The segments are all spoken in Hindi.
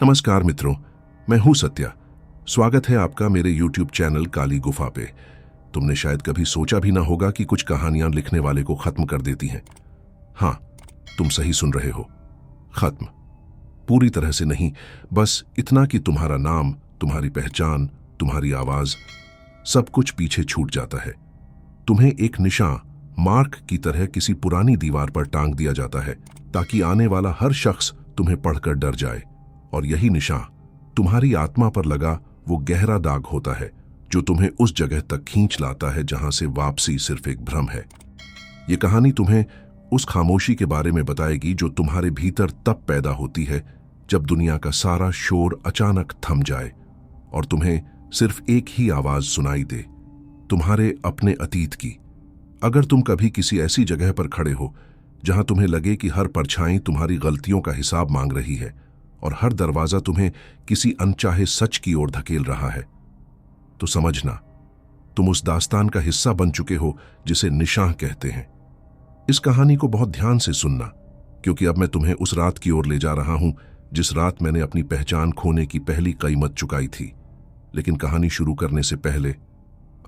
नमस्कार मित्रों, मैं हूं सत्या। स्वागत है आपका मेरे YouTube चैनल काली गुफा पे। तुमने शायद कभी सोचा भी ना होगा कि कुछ कहानियां लिखने वाले को खत्म कर देती हैं। हाँ, तुम सही सुन रहे हो, खत्म। पूरी तरह से नहीं, बस इतना कि तुम्हारा नाम, तुम्हारी पहचान, तुम्हारी आवाज, सब कुछ पीछे छूट जाता है। तुम्हें एक निशान, मार्क की तरह किसी पुरानी दीवार पर टांग दिया जाता है ताकि आने वाला हर शख्स तुम्हें पढ़कर डर जाए। और यही निशान तुम्हारी आत्मा पर लगा वो गहरा दाग होता है जो तुम्हें उस जगह तक खींच लाता है जहां से वापसी सिर्फ एक भ्रम है। ये कहानी तुम्हें उस खामोशी के बारे में बताएगी जो तुम्हारे भीतर तब पैदा होती है जब दुनिया का सारा शोर अचानक थम जाए और तुम्हें सिर्फ एक ही आवाज सुनाई दे, तुम्हारे अपने अतीत की। अगर तुम कभी किसी ऐसी जगह पर खड़े हो जहां तुम्हें लगे कि हर परछाई तुम्हारी गलतियों का हिसाब मांग रही है और हर दरवाजा तुम्हें किसी अनचाहे सच की ओर धकेल रहा है, तो समझना तुम उस दास्तान का हिस्सा बन चुके हो जिसे निशान कहते हैं। इस कहानी को बहुत ध्यान से सुनना, क्योंकि अब मैं तुम्हें उस रात की ओर ले जा रहा हूं जिस रात मैंने अपनी पहचान खोने की पहली कीमत चुकाई थी। लेकिन कहानी शुरू करने से पहले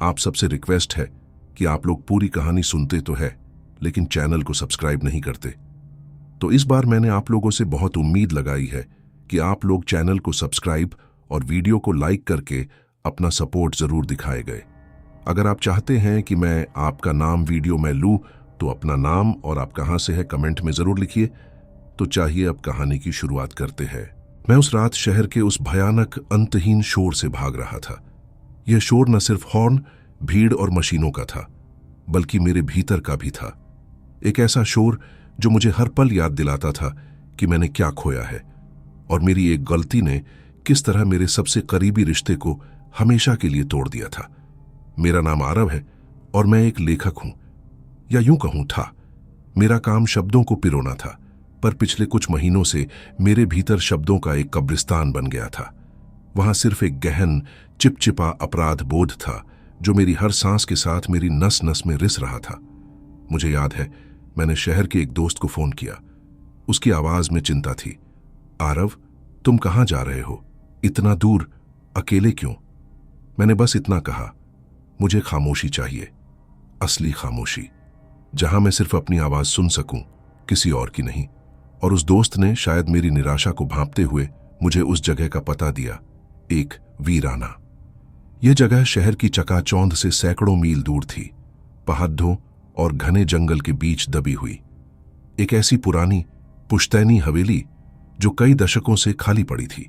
आप सबसे रिक्वेस्ट है कि आप लोग पूरी कहानी सुनते तो है लेकिन चैनल को सब्सक्राइब नहीं करते। तो इस बार मैंने आप लोगों से बहुत उम्मीद लगाई है कि आप लोग चैनल को सब्सक्राइब और वीडियो को लाइक करके अपना सपोर्ट जरूर दिखाए गए। अगर आप चाहते हैं कि मैं आपका नाम वीडियो में लूं तो अपना नाम और आप कहां से है कमेंट में जरूर लिखिए। तो चाहिए अब कहानी की शुरुआत करते हैं। मैं उस रात शहर के उस भयानक अंतहीन शोर से भाग रहा था। यह शोर न सिर्फ हॉर्न, भीड़ और मशीनों का था, बल्कि मेरे भीतर का भी था। एक ऐसा शोर जो मुझे हर पल याद दिलाता था कि मैंने क्या खोया है और मेरी एक गलती ने किस तरह मेरे सबसे करीबी रिश्ते को हमेशा के लिए तोड़ दिया था। मेरा नाम आरव है और मैं एक लेखक हूं, या यूं कहूं था। मेरा काम शब्दों को पिरोना था, पर पिछले कुछ महीनों से मेरे भीतर शब्दों का एक कब्रिस्तान बन गया था। वहां सिर्फ एक गहन, चिपचिपा अपराध बोध था जो मेरी हर सांस के साथ मेरी नस नस में रिस रहा था। मुझे याद है, मैंने शहर के एक दोस्त को फोन किया। उसकी आवाज में चिंता थी। आरव, तुम कहां जा रहे हो? इतना दूर, अकेले क्यों? मैंने बस इतना कहा, मुझे खामोशी चाहिए, असली खामोशी, जहां मैं सिर्फ अपनी आवाज सुन सकूं, किसी और की नहीं। और उस दोस्त ने शायद मेरी निराशा को भांपते हुए मुझे उस जगह का पता दिया, एक वीराना। यह जगह शहर की चकाचौंध से सैकड़ों मील दूर थी, पहाड़ों और घने जंगल के बीच दबी हुई। एक ऐसी पुरानी, पुश्तैनी हवेली जो कई दशकों से खाली पड़ी थी।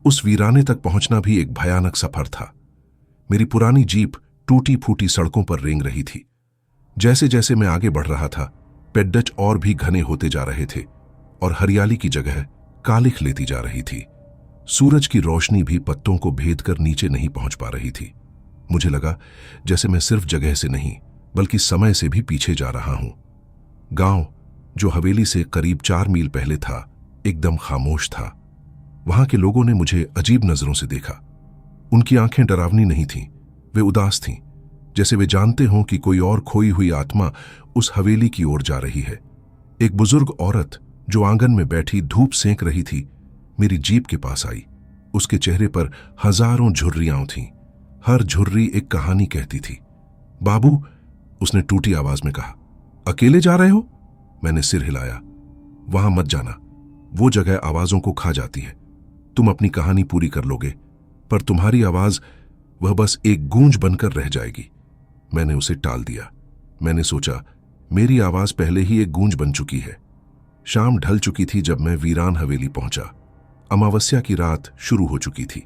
उस वीराने तक पहुंचना भी एक भयानक सफर था। मेरी पुरानी जीप टूटी फूटी सड़कों पर रेंग रही थी। जैसे जैसे मैं आगे बढ़ रहा था, पेड्डच और भी घने होते जा रहे थे और हरियाली की जगह कालिख लेती जा रही थी। सूरज की रोशनी भी पत्तों को भेद कर नीचे नहीं पहुंच पा रही थी। मुझे लगा जैसे मैं सिर्फ जगह से नहीं बल्कि समय से भी पीछे जा रहा हूं। गांव, जो हवेली से करीब 4 मील पहले था, एकदम खामोश था। वहां के लोगों ने मुझे अजीब नजरों से देखा। उनकी आंखें डरावनी नहीं थीं, वे उदास थीं, जैसे वे जानते हों कि कोई और खोई हुई आत्मा उस हवेली की ओर जा रही है। एक बुजुर्ग औरत जो आंगन में बैठी धूप सेंक रही थी, मेरी जीप के पास आई। उसके चेहरे पर हजारों झुर्रियां थीं, हर झुर्री एक कहानी कहती थी। बाबू, उसने टूटी आवाज में कहा। अकेले जा रहे हो? मैंने सिर हिलाया। वहां मत जाना, वो जगह आवाजों को खा जाती है। तुम अपनी कहानी पूरी कर लोगे, पर तुम्हारी आवाज, वह बस एक गूंज बनकर रह जाएगी। मैंने उसे टाल दिया। मैंने सोचा, मेरी आवाज पहले ही एक गूंज बन चुकी है। शाम ढल चुकी थी जब मैं वीरान हवेली पहुंचा। अमावस्या की रात शुरू हो चुकी थी।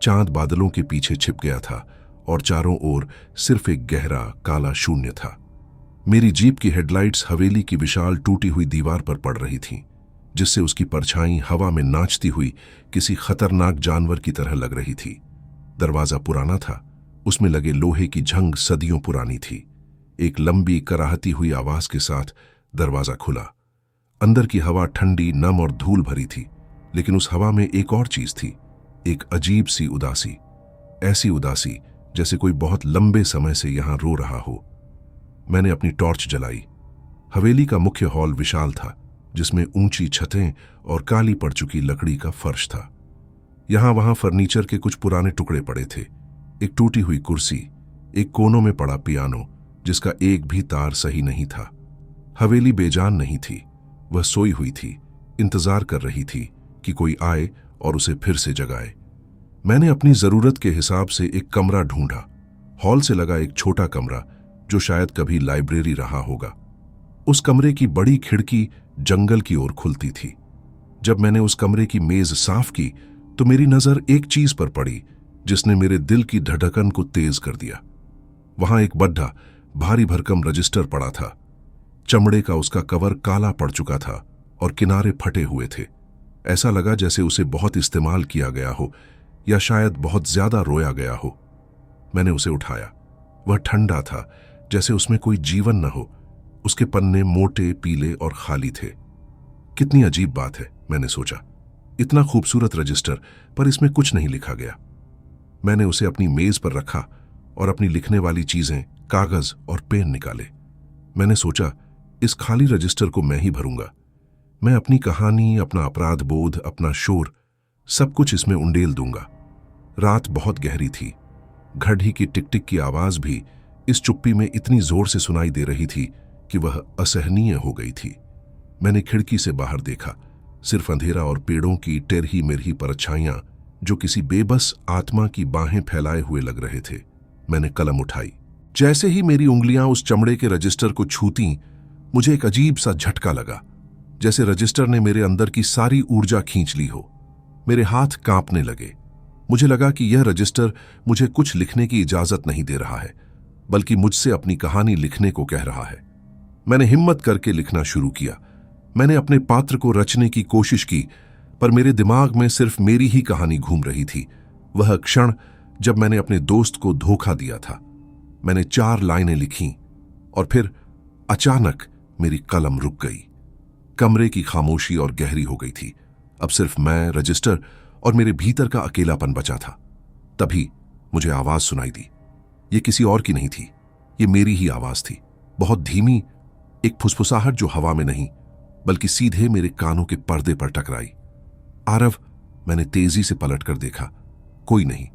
चांद बादलों के पीछे छिप गया था और चारों ओर सिर्फ एक गहरा काला शून्य था। मेरी जीप की हेडलाइट्स हवेली की विशाल टूटी हुई दीवार पर पड़ रही थीं, जिससे उसकी परछाई हवा में नाचती हुई किसी खतरनाक जानवर की तरह लग रही थी। दरवाजा पुराना था, उसमें लगे लोहे की झंग सदियों पुरानी थी। एक लंबी कराहती हुई आवाज के साथ दरवाजा खुला। अंदर की हवा ठंडी, नम और धूल भरी थी, लेकिन उस हवा में एक और चीज थी, एक अजीब सी उदासी। ऐसी उदासी जैसे कोई बहुत लंबे समय से यहां रो रहा हो। मैंने अपनी टॉर्च जलाई। हवेली का मुख्य हॉल विशाल था, जिसमें ऊंची छतें और काली पड़ चुकी लकड़ी का फर्श था। यहां वहां फर्नीचर के कुछ पुराने टुकड़े पड़े थे, एक टूटी हुई कुर्सी, एक कोनों में पड़ा पियानो जिसका एक भी तार सही नहीं था। हवेली बेजान नहीं थी, वह सोई हुई थी, इंतजार कर रही थी कि कोई आए और उसे फिर से जगाए। मैंने अपनी जरूरत के हिसाब से एक कमरा ढूंढा, हॉल से लगा एक छोटा कमरा जो शायद कभी लाइब्रेरी रहा होगा। उस कमरे की बड़ी खिड़की जंगल की ओर खुलती थी। जब मैंने उस कमरे की मेज साफ की तो मेरी नजर एक चीज पर पड़ी जिसने मेरे दिल की धड़कन को तेज कर दिया। वहां एक बड्ढा भारी भरकम रजिस्टर पड़ा था। चमड़े का उसका कवर काला पड़ चुका था और किनारे फटे हुए थे। ऐसा लगा जैसे उसे बहुत इस्तेमाल किया गया हो या शायद बहुत ज्यादा रोया गया हो। मैंने उसे उठाया। वह ठंडा था, जैसे उसमें कोई जीवन न हो। उसके पन्ने मोटे, पीले और खाली थे। कितनी अजीब बात है, मैंने सोचा। इतना खूबसूरत रजिस्टर, पर इसमें कुछ नहीं लिखा गया। मैंने उसे अपनी मेज पर रखा और अपनी लिखने वाली चीजें, कागज और पेन निकाले। मैंने सोचा, इस खाली रजिस्टर को मैं ही भरूंगा। मैं अपनी कहानी, अपना अपराध बोध, अपना शोर, सब कुछ इसमें उंडेल दूंगा। रात बहुत गहरी थी। घड़ी की टिक टिक की आवाज भी इस चुप्पी में इतनी जोर से सुनाई दे रही थी कि वह असहनीय हो गई थी। मैंने खिड़की से बाहर देखा, सिर्फ अंधेरा और पेड़ों की टेरही मेरही परछाइयां जो किसी बेबस आत्मा की बाहें फैलाए हुए लग रहे थे। मैंने कलम उठाई। जैसे ही मेरी उंगलियां उस चमड़े के रजिस्टर को छूती, मुझे एक अजीब सा झटका लगा, जैसे रजिस्टर ने मेरे अंदर की सारी ऊर्जा खींच ली हो। मेरे हाथ कांपने लगे। मुझे लगा कि यह रजिस्टर मुझे कुछ लिखने की इजाजत नहीं दे रहा है, बल्कि मुझसे अपनी कहानी लिखने को कह रहा है। मैंने हिम्मत करके लिखना शुरू किया। मैंने अपने पात्र को रचने की कोशिश की, पर मेरे दिमाग में सिर्फ मेरी ही कहानी घूम रही थी। वह क्षण जब मैंने अपने दोस्त को धोखा दिया था। मैंने 4 लाइनें लिखीं और फिर अचानक मेरी कलम रुक गई। कमरे की खामोशी और गहरी हो गई थी। अब सिर्फ मैं, रजिस्टर और मेरे भीतर का अकेलापन बचा था। तभी मुझे आवाज सुनाई दी। ये किसी और की नहीं थी, ये मेरी ही आवाज थी, बहुत धीमी, एक फुसफुसाहट जो हवा में नहीं बल्कि सीधे मेरे कानों के पर्दे पर टकराई। आरव, मैंने तेजी से पलटकर देखा। कोई नहीं,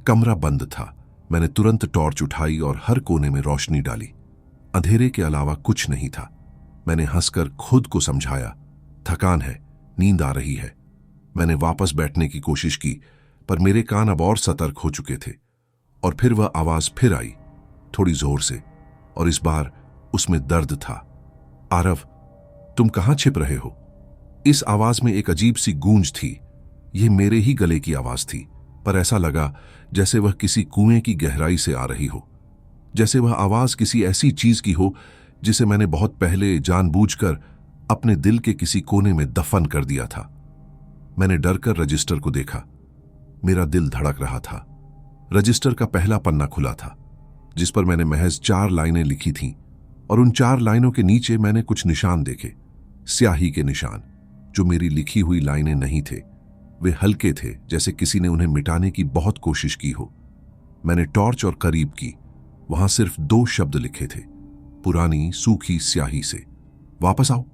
कमरा बंद था। मैंने तुरंत टॉर्च उठाई और हर कोने में रोशनी डाली। अंधेरे के अलावा कुछ नहीं था। मैंने हंसकर खुद को समझाया, थकान है, नींद आ रही है। मैंने वापस बैठने की कोशिश की, पर मेरे कान अब और सतर्क हो चुके थे। और फिर वह आवाज फिर आई, थोड़ी जोर से, और इस बार उसमें दर्द था। आरव, तुम कहां छिप रहे हो? इस आवाज में एक अजीब सी गूंज थी। यह मेरे ही गले की आवाज थी, पर ऐसा लगा जैसे वह किसी कुएं की गहराई से आ रही हो, जैसे वह आवाज किसी ऐसी चीज की हो जिसे मैंने बहुत पहले जानबूझकर अपने दिल के किसी कोने में दफन कर दिया था। मैंने डरकर रजिस्टर को देखा। मेरा दिल धड़क रहा था। रजिस्टर का पहला पन्ना खुला था, जिस पर मैंने महज 4 लाइनें लिखी थीं, और उन 4 लाइनों के नीचे मैंने कुछ निशान देखे, स्याही के निशान, जो मेरी लिखी हुई लाइनें नहीं थे। वे हल्के थे, जैसे किसी ने उन्हें मिटाने की बहुत कोशिश की हो। मैंने टॉर्च और करीब की। वहां सिर्फ 2 शब्द लिखे थे, पुरानी सूखी स्याही से, वापस आओ।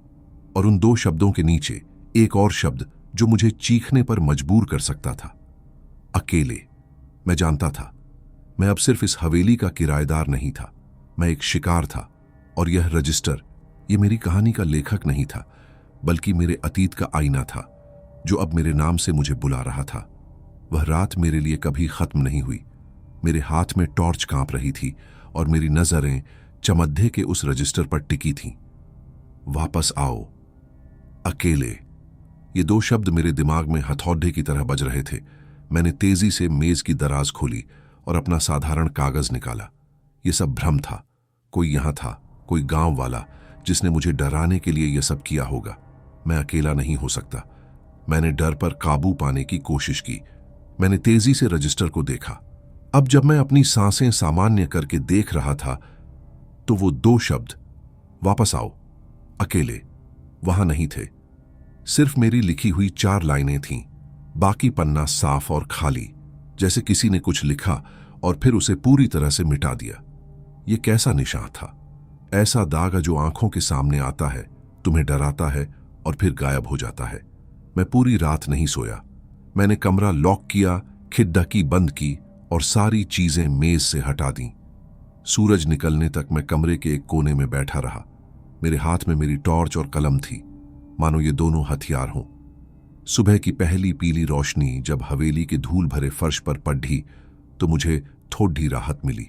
और उन 2 शब्दों के नीचे एक और शब्द जो मुझे चीखने पर मजबूर कर सकता था, अकेले। मैं जानता था, मैं अब सिर्फ इस हवेली का किराएदार नहीं था, मैं एक शिकार था। और यह रजिस्टर, ये मेरी कहानी का लेखक नहीं था, बल्कि मेरे अतीत का आईना था, जो अब मेरे नाम से मुझे बुला रहा था। वह रात मेरे लिए कभी खत्म नहीं हुई। मेरे हाथ में टॉर्च कांप रही थी और मेरी नजरें चमद्धे के उस रजिस्टर पर टिकी थीं। वापस आओ, अकेले। ये 2 शब्द मेरे दिमाग में हथौड़े की तरह बज रहे थे। मैंने तेजी से मेज की दराज खोली और अपना साधारण कागज निकाला। ये सब भ्रम था। कोई यहां था, कोई गांव वाला, जिसने मुझे डराने के लिए यह सब किया होगा। मैं अकेला नहीं हो सकता। मैंने डर पर काबू पाने की कोशिश की। मैंने तेजी से रजिस्टर को देखा। अब जब मैं अपनी सांसें सामान्य करके देख रहा था, तो वो 2 शब्द, वापस आओ, अकेले, वहां नहीं थे। सिर्फ मेरी लिखी हुई 4 लाइनें थीं। बाकी पन्ना साफ और खाली, जैसे किसी ने कुछ लिखा और फिर उसे पूरी तरह से मिटा दिया। यह कैसा निशान था? ऐसा दाग जो आंखों के सामने आता है, तुम्हें डराता है और फिर गायब हो जाता है। मैं पूरी रात नहीं सोया। मैंने कमरा लॉक किया, खिड़की बंद की और सारी चीजें मेज से हटा दी। सूरज निकलने तक मैं कमरे के एक कोने में बैठा रहा। मेरे हाथ में मेरी टॉर्च और कलम थी, मानो ये दोनों हथियार हों। सुबह की पहली पीली रोशनी जब हवेली के धूल भरे फर्श पर पड़ी तो मुझे थोड़ी राहत मिली,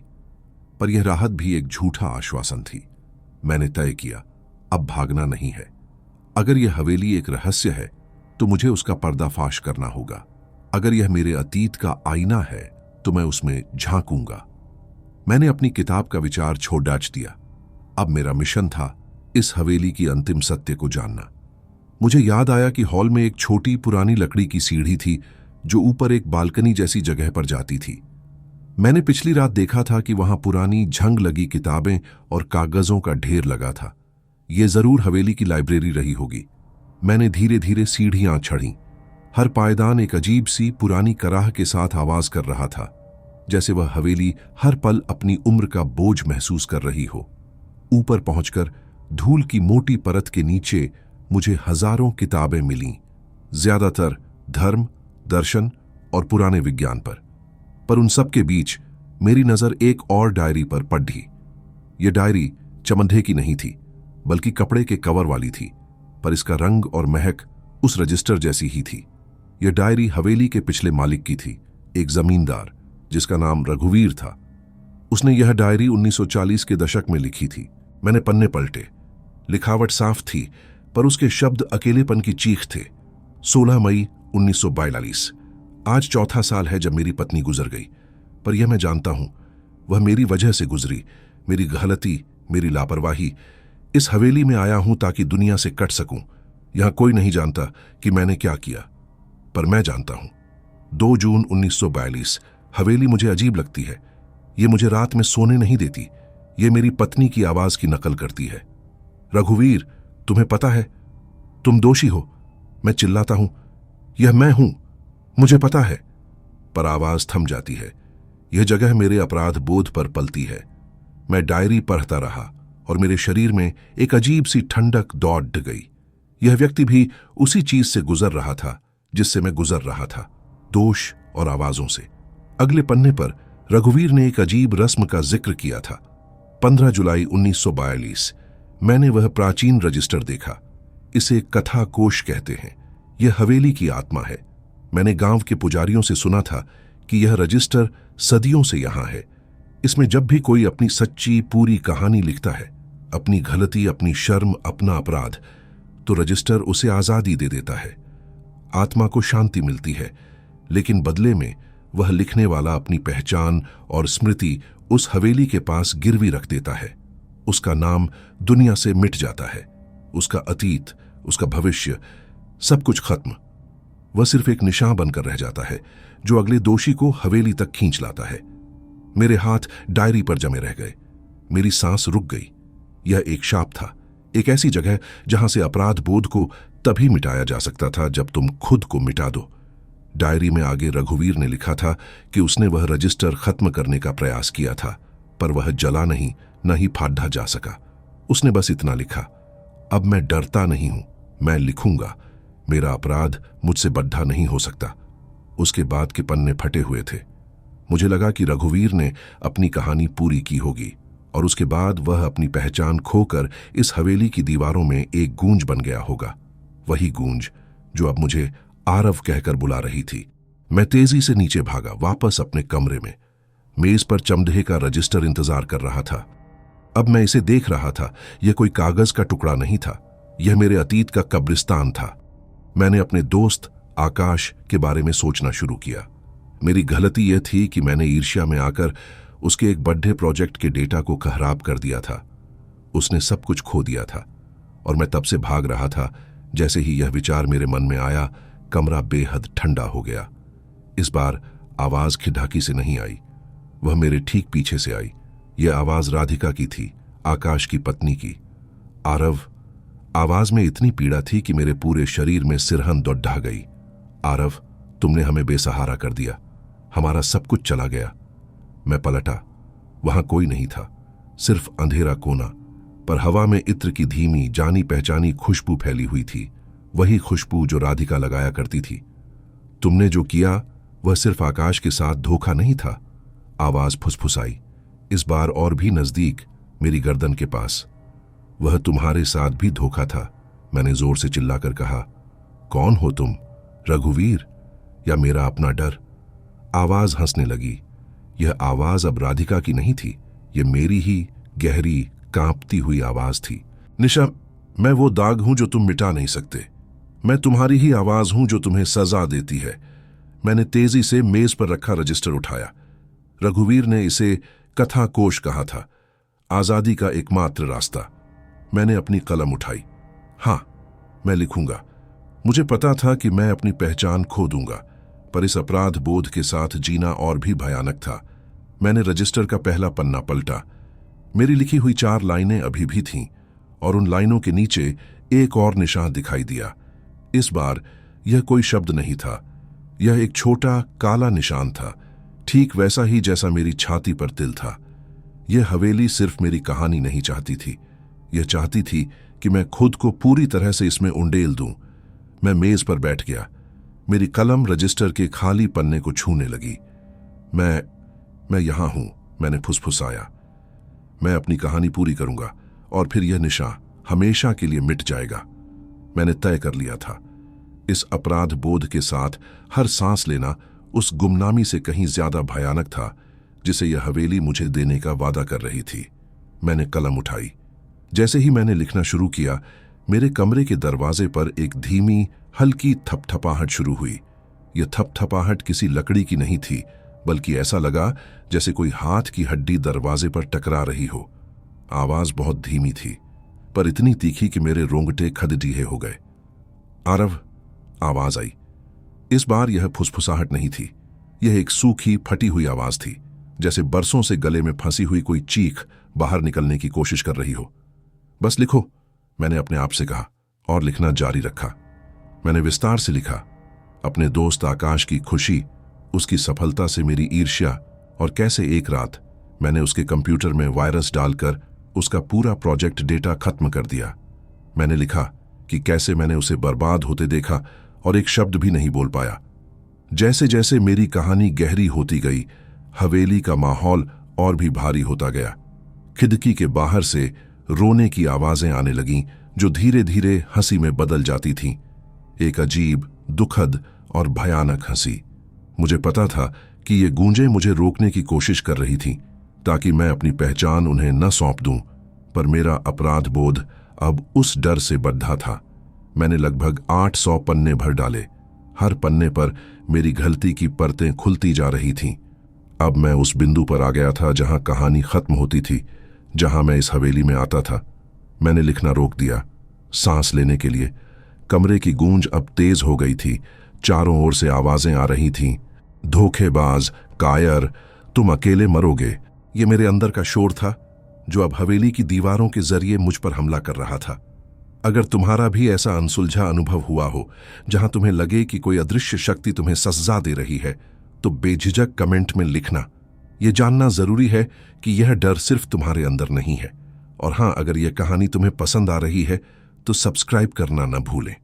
पर यह राहत भी एक झूठा आश्वासन थी। मैंने तय किया, अब भागना नहीं है। अगर यह हवेली एक रहस्य है तो मुझे उसका पर्दाफाश करना होगा। अगर यह मेरे अतीत का आईना है तो मैं उसमें झांकूंगा। मैंने अपनी किताब का विचार छोड़ डाच दिया। अब मेरा मिशन था इस हवेली की अंतिम सत्य को जानना। मुझे याद आया कि हॉल में एक छोटी पुरानी लकड़ी की सीढ़ी थी जो ऊपर एक बालकनी जैसी जगह पर जाती थी। मैंने पिछली रात देखा था कि वहां पुरानी झंग लगी किताबें और कागजों का ढेर लगा था। यह जरूर हवेली की लाइब्रेरी रही होगी। मैंने धीरे धीरे सीढ़ियां चढ़ीं। हर पायदान एक अजीब सी पुरानी कराह के साथ आवाज कर रहा था, जैसे वह हवेली हर पल अपनी उम्र का बोझ महसूस कर रही हो। ऊपर पहुंचकर धूल की मोटी परत के नीचे मुझे हजारों किताबें मिलीं, ज्यादातर धर्म, दर्शन और पुराने विज्ञान पर उन सब के बीच मेरी नजर एक और डायरी पर पड़ी। यह डायरी चमंदे की नहीं थी, बल्कि कपड़े के कवर वाली थी, पर इसका रंग और महक उस रजिस्टर जैसी ही थी। यह डायरी हवेली के पिछले मालिक की थी, एक जमींदार जिसका नाम रघुवीर था। उसने यह डायरी 1940 के दशक में लिखी थी। मैंने पन्ने पलटे। लिखावट साफ थी, पर उसके शब्द अकेलेपन की चीख थे। 16 मई 1942। आज चौथा साल है जब मेरी पत्नी गुजर गई, पर यह मैं जानता हूं वह मेरी वजह से गुजरी। मेरी गलती, मेरी लापरवाही। इस हवेली में आया हूं ताकि दुनिया से कट सकूं। यहां कोई नहीं जानता कि मैंने क्या किया, पर मैं जानता हूं। 2 जून 1942। हवेली मुझे अजीब लगती है। ये मुझे रात में सोने नहीं देती। ये मेरी पत्नी की आवाज की नकल करती है। रघुवीर, तुम्हें पता है तुम दोषी हो। मैं चिल्लाता हूं, यह मैं हूं, मुझे पता है। पर आवाज थम जाती है। यह जगह मेरे अपराध बोध पर पलती है। मैं डायरी पढ़ता रहा और मेरे शरीर में एक अजीब सी ठंडक दौड़ गई। यह व्यक्ति भी उसी चीज से गुजर रहा था जिससे मैं गुजर रहा था, दोष और आवाजों से। अगले पन्ने पर रघुवीर ने एक अजीब रस्म का जिक्र किया था। 15 जुलाई 1942। मैंने वह प्राचीन रजिस्टर देखा। इसे कथा कोश कहते हैं। यह हवेली की आत्मा है। मैंने गांव के पुजारियों से सुना था कि यह रजिस्टर सदियों से यहां है। इसमें जब भी कोई अपनी सच्ची पूरी कहानी लिखता है, अपनी गलती, अपनी शर्म, अपना अपराध, तो रजिस्टर उसे आजादी दे देता है। आत्मा को शांति मिलती है, लेकिन बदले में वह लिखने वाला अपनी पहचान और स्मृति उस हवेली के पास गिरवी रख देता है। उसका नाम दुनिया से मिट जाता है। उसका अतीत, उसका भविष्य, सब कुछ खत्म। वह सिर्फ एक निशान बनकर रह जाता है जो अगले दोषी को हवेली तक खींच लाता है। मेरे हाथ डायरी पर जमे रह गए। मेरी सांस रुक गई। यह एक शाप था, एक ऐसी जगह जहां से अपराध बोध को तभी मिटाया जा सकता था जब तुम खुद को मिटा दो। डायरी में आगे रघुवीर ने लिखा था कि उसने वह रजिस्टर खत्म करने का प्रयास किया था, पर वह जला नहीं, न ही फाड़ा जा सका। उसने बस इतना लिखा, अब मैं डरता नहीं हूं, मैं लिखूंगा। मेरा अपराध मुझसे बड्ढा नहीं हो सकता। उसके बाद के पन्ने फटे हुए थे। मुझे लगा कि रघुवीर ने अपनी कहानी पूरी की होगी और उसके बाद वह अपनी पहचान खोकर इस हवेली की दीवारों में एक गूंज बन गया होगा। वही गूंज जो अब मुझे आरव कहकर बुला रही थी। मैं तेजी से नीचे भागा, वापस अपने कमरे में। मेज पर चमड़े का रजिस्टर इंतजार कर रहा था। अब मैं इसे देख रहा था। यह कोई कागज का टुकड़ा नहीं था, यह मेरे अतीत का कब्रिस्तान था। मैंने अपने दोस्त आकाश के बारे में सोचना शुरू किया। मेरी गलती यह थी कि मैंने ईर्ष्या में आकर उसके एक बड़े प्रोजेक्ट के डेटा को खराब कर दिया था। उसने सब कुछ खो दिया था और मैं तब से भाग रहा था। जैसे ही यह विचार मेरे मन में आया, कमरा बेहद ठंडा हो गया। इस बार आवाज खिड़की से नहीं आई, वह मेरे ठीक पीछे से आई। यह आवाज राधिका की थी, आकाश की पत्नी की। आरव। आवाज में इतनी पीड़ा थी कि मेरे पूरे शरीर में सिरहन दौड़ गई। आरव, तुमने हमें बेसहारा कर दिया, हमारा सब कुछ चला गया। मैं पलटा। वहां कोई नहीं था, सिर्फ अंधेरा कोना, पर हवा में इत्र की धीमी जानी पहचानी खुशबू फैली हुई थी, वही खुशबू जो राधिका लगाया करती थी। तुमने जो किया वह सिर्फ आकाश के साथ धोखा नहीं था। आवाज फुसफुसाई, इस बार और भी नजदीक, मेरी गर्दन के पास। वह तुम्हारे साथ भी धोखा था, मैंने जोर से चिल्लाकर कहा। कौन हो तुम, रघुवीर या मेरा अपना डर? आवाज हंसने लगी। यह आवाज अब राधिका की नहीं थी, यह मेरी ही गहरी कांपती हुई आवाज थी। निशा, मैं वो दाग हूं जो तुम मिटा नहीं सकते। मैं तुम्हारी ही आवाज हूं जो तुम्हें सजा देती है। मैंने तेजी से मेज पर रखा रजिस्टर उठाया। रघुवीर ने इसे कथा कोश कहा था, आजादी का एकमात्र रास्ता। मैंने अपनी कलम उठाई। हां, मैं लिखूंगा। मुझे पता था कि मैं अपनी पहचान खो दूंगा, पर इस अपराध बोध के साथ जीना और भी भयानक था। मैंने रजिस्टर का पहला पन्ना पलटा। मेरी लिखी हुई 4 लाइनें अभी भी थीं, और उन लाइनों के नीचे एक और निशान दिखाई दिया। इस बार यह कोई शब्द नहीं था, यह एक छोटा काला निशान था, ठीक वैसा ही जैसा मेरी छाती पर तिल था। यह हवेली सिर्फ मेरी कहानी नहीं चाहती थी, यह चाहती थी कि मैं खुद को पूरी तरह से इसमें उंडेल दूं। मैं मेज पर बैठ गया। मेरी कलम रजिस्टर के खाली पन्ने को छूने लगी। मैं यहां हूं, मैंने फुसफुसाया। मैं अपनी कहानी पूरी करूंगा और फिर यह निशान हमेशा के लिए मिट जाएगा। मैंने तय कर लिया था। इस अपराध बोध के साथ हर सांस लेना उस गुमनामी से कहीं ज्यादा भयानक था जिसे यह हवेली मुझे देने का वादा कर रही थी। मैंने कलम उठाई। जैसे ही मैंने लिखना शुरू किया, मेरे कमरे के दरवाजे पर एक धीमी हल्की थपथपाहट शुरू हुई। यह थपथपाहट किसी लकड़ी की नहीं थी, बल्कि ऐसा लगा जैसे कोई हाथ की हड्डी दरवाजे पर टकरा रही हो। आवाज बहुत धीमी थी, पर इतनी तीखी कि मेरे रोंगटे खदडीहे हो गए। आरव, आवाज आई। इस बार यह फुसफुसाहट नहीं थी, यह एक सूखी फटी हुई आवाज थी, जैसे बरसों से गले में फंसी हुई कोई चीख बाहर निकलने की कोशिश कर रही हो। बस लिखो, मैंने अपने आप से कहा, और लिखना जारी रखा। मैंने विस्तार से लिखा, अपने दोस्त आकाश की खुशी, उसकी सफलता से मेरी ईर्ष्या, और कैसे एक रात मैंने उसके कंप्यूटर में वायरस डालकर उसका पूरा प्रोजेक्ट डेटा खत्म कर दिया। मैंने लिखा कि कैसे मैंने उसे बर्बाद होते देखा और एक शब्द भी नहीं बोल पाया। जैसे जैसे मेरी कहानी गहरी होती गई, हवेली का माहौल और भी भारी होता गया। खिड़की के बाहर से रोने की आवाजें आने लगीं, जो धीरे धीरे हंसी में बदल जाती थीं। एक अजीब, दुखद और भयानक हंसी। मुझे पता था कि ये गूंजें मुझे रोकने की कोशिश कर रही थीं, ताकि मैं अपनी पहचान उन्हें न सौंप दूं, पर मेरा अपराध बोध अब उस डर से बंधा था। मैंने लगभग 800 पन्ने भर डाले। हर पन्ने पर मेरी गलती की परतें खुलती जा रही थीं। अब मैं उस बिंदु पर आ गया था जहां कहानी खत्म होती थी, जहां मैं इस हवेली में आता था। मैंने लिखना रोक दिया, सांस लेने के लिए। कमरे की गूंज अब तेज हो गई थी। चारों ओर से आवाजें आ रही थीं। धोखेबाज, कायर, तुम अकेले मरोगे। ये मेरे अंदर का शोर था, जो अब हवेली की दीवारों के जरिए मुझ पर हमला कर रहा था। अगर तुम्हारा भी ऐसा अनसुलझा अनुभव हुआ हो, जहां तुम्हें लगे कि कोई अदृश्य शक्ति तुम्हें सजा दे रही है, तो बेझिझक कमेंट में लिखना। यह जानना जरूरी है कि यह डर सिर्फ तुम्हारे अंदर नहीं है। और हां, अगर यह कहानी तुम्हें पसंद आ रही है तो सब्सक्राइब करना न भूलें।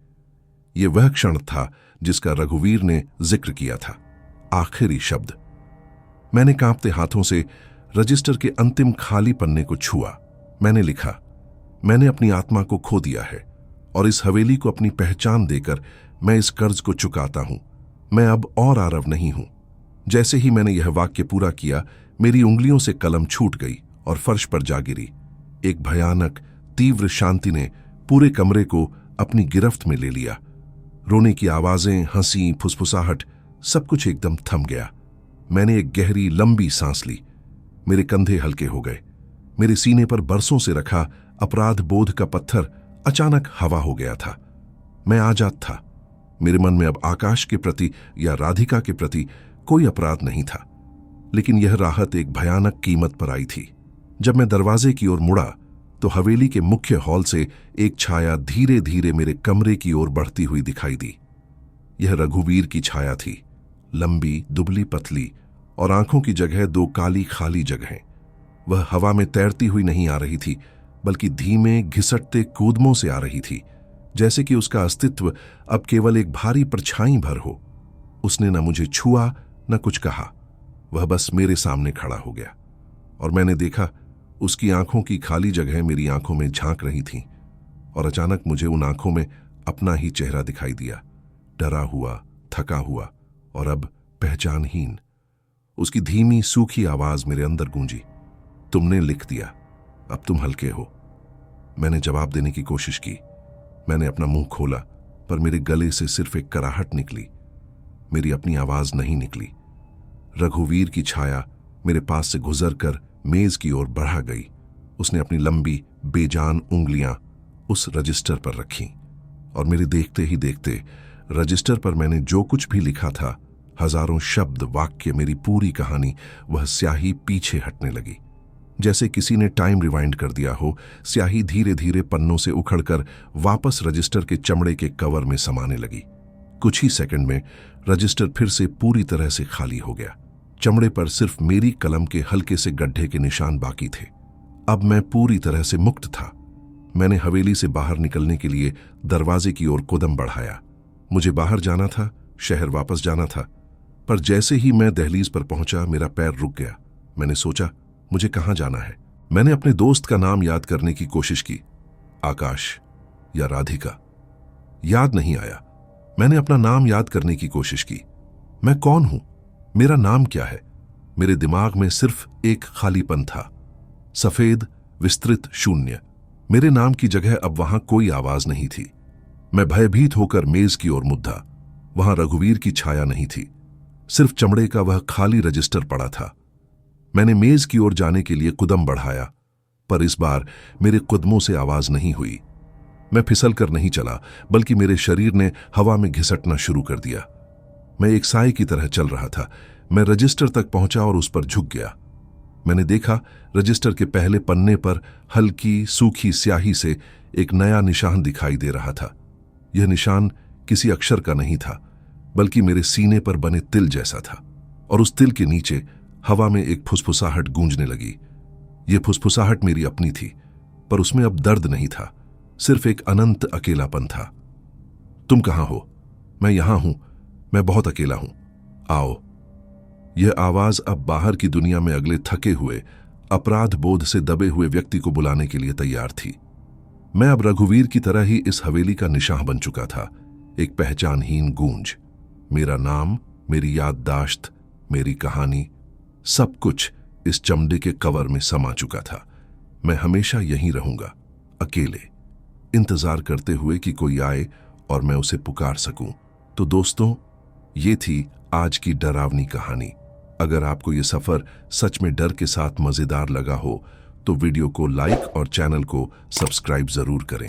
यह वह क्षण था जिसका रघुवीर ने जिक्र किया था, आखिरी शब्द। मैंने कांपते हाथों से रजिस्टर के अंतिम खाली पन्ने को छुआ। मैंने लिखा, मैंने अपनी आत्मा को खो दिया है, और इस हवेली को अपनी पहचान देकर मैं इस कर्ज को चुकाता हूं। मैं अब और आरव नहीं हूं। जैसे ही मैंने यह वाक्य पूरा किया, मेरी उंगलियों से कलम छूट गई और फर्श पर जा गिरी। एक भयानक, तीव्र शांति ने पूरे कमरे को अपनी गिरफ्त में ले लिया। रोने की आवाजें, हंसी, फुसफुसाहट, सब कुछ एकदम थम गया। मैंने एक गहरी, लंबी सांस ली। मेरे कंधे हल्के हो गए। मेरे सीने पर बरसों से रखा अपराध बोध का पत्थर अचानक हवा हो गया था। मैं आजाद था। मेरे मन में अब आकाश के प्रति या राधिका के प्रति कोई अपराध नहीं था। लेकिन यह राहत एक भयानक कीमत पर आई थी। जब मैं दरवाजे की ओर मुड़ा, तो हवेली के मुख्य हॉल से एक छाया धीरे धीरे मेरे कमरे की ओर बढ़ती हुई दिखाई दी। यह रघुवीर की छाया थी, लंबी, दुबली पतली, और आंखों की जगह 2 काली खाली जगहें। वह हवा में तैरती हुई नहीं आ रही थी, बल्कि धीमे, घिसटते कूदमों से आ रही थी, जैसे कि उसका अस्तित्व अब केवल एक भारी परछाई भर हो। उसने न मुझे छुआ न कुछ कहा। वह बस मेरे सामने खड़ा हो गया और मैंने देखा उसकी आंखों की खाली जगह मेरी आंखों में झांक रही थीं और अचानक मुझे उन आंखों में अपना ही चेहरा दिखाई दिया, डरा हुआ, थका हुआ और अब पहचानहीन। उसकी धीमी सूखी आवाज मेरे अंदर गूंजी, तुमने लिख दिया, अब तुम हल्के हो। मैंने जवाब देने की कोशिश की। मैंने अपना मुंह खोला पर मेरे गले से सिर्फ एक कराहट निकली, मेरी अपनी आवाज नहीं निकली। रघुवीर की छाया मेरे पास से गुजरकर मेज की ओर बढ़ा गई। उसने अपनी लंबी बेजान उंगलियां उस रजिस्टर पर रखीं और मेरे देखते ही देखते रजिस्टर पर मैंने जो कुछ भी लिखा था, हजारों शब्द, वाक्य, मेरी पूरी कहानी, वह स्याही पीछे हटने लगी। जैसे किसी ने टाइम रिवाइंड कर दिया हो। स्याही धीरे धीरे पन्नों से उखड़कर वापस रजिस्टर के चमड़े के कवर में समाने लगी। कुछ ही सेकंड में रजिस्टर फिर से पूरी तरह से खाली हो गया। चमड़े पर सिर्फ मेरी कलम के हल्के से गड्ढे के निशान बाकी थे। अब मैं पूरी तरह से मुक्त था। मैंने हवेली से बाहर निकलने के लिए दरवाजे की ओर कदम बढ़ाया। मुझे बाहर जाना था, शहर वापस जाना था। पर जैसे ही मैं दहलीज पर पहुंचा, मेरा पैर रुक गया। मैंने सोचा, मुझे कहां जाना है? मैंने अपने दोस्त का नाम याद करने की कोशिश की, आकाश या राधिका। याद नहीं आया। मैंने अपना नाम याद करने की कोशिश की। मैं कौन हूं? मेरा नाम क्या है? मेरे दिमाग में सिर्फ एक खालीपन था, सफेद विस्तृत शून्य। मेरे नाम की जगह अब वहां कोई आवाज नहीं थी। मैं भयभीत होकर मेज की ओर मुद्दा। वहां रघुवीर की छाया नहीं थी, सिर्फ चमड़े का वह खाली रजिस्टर पड़ा था। मैंने मेज की ओर जाने के लिए कदम बढ़ाया, पर इस बार मेरे कदमों से आवाज नहीं हुई। मैं फिसल कर नहीं चला, बल्कि मेरे शरीर ने हवा में घिसटना शुरू कर दिया। मैं एक साए की तरह चल रहा था। मैं रजिस्टर तक पहुंचा और उस पर झुक गया। मैंने देखा रजिस्टर के पहले पन्ने पर हल्की सूखी स्याही से एक नया निशान दिखाई दे रहा था। यह निशान किसी अक्षर का नहीं था, बल्कि मेरे सीने पर बने तिल जैसा था। और उस तिल के नीचे हवा में एक फुसफुसाहट गूंजने लगी। यह फुसफुसाहट मेरी अपनी थी, पर उसमें अब दर्द नहीं था, सिर्फ एक अनंत अकेलापन था। तुम कहां हो? मैं यहां हूं, मैं बहुत अकेला हूं, आओ। यह आवाज अब बाहर की दुनिया में अगले थके हुए, अपराध बोध से दबे हुए व्यक्ति को बुलाने के लिए तैयार थी। मैं अब रघुवीर की तरह ही इस हवेली का निशान बन चुका था, एक पहचानहीन गूंज। मेरा नाम, मेरी याददाश्त, मेरी कहानी, सब कुछ इस चमड़े के कवर में समा चुका था। मैं हमेशा यहीं रहूंगा, अकेले, इंतजार करते हुए कि कोई आए और मैं उसे पुकार सकूं। तो दोस्तों, ये थी आज की डरावनी कहानी। अगर आपको ये सफर सच में डर के साथ मजेदार लगा हो तो वीडियो को लाइक और चैनल को सब्सक्राइब जरूर करें।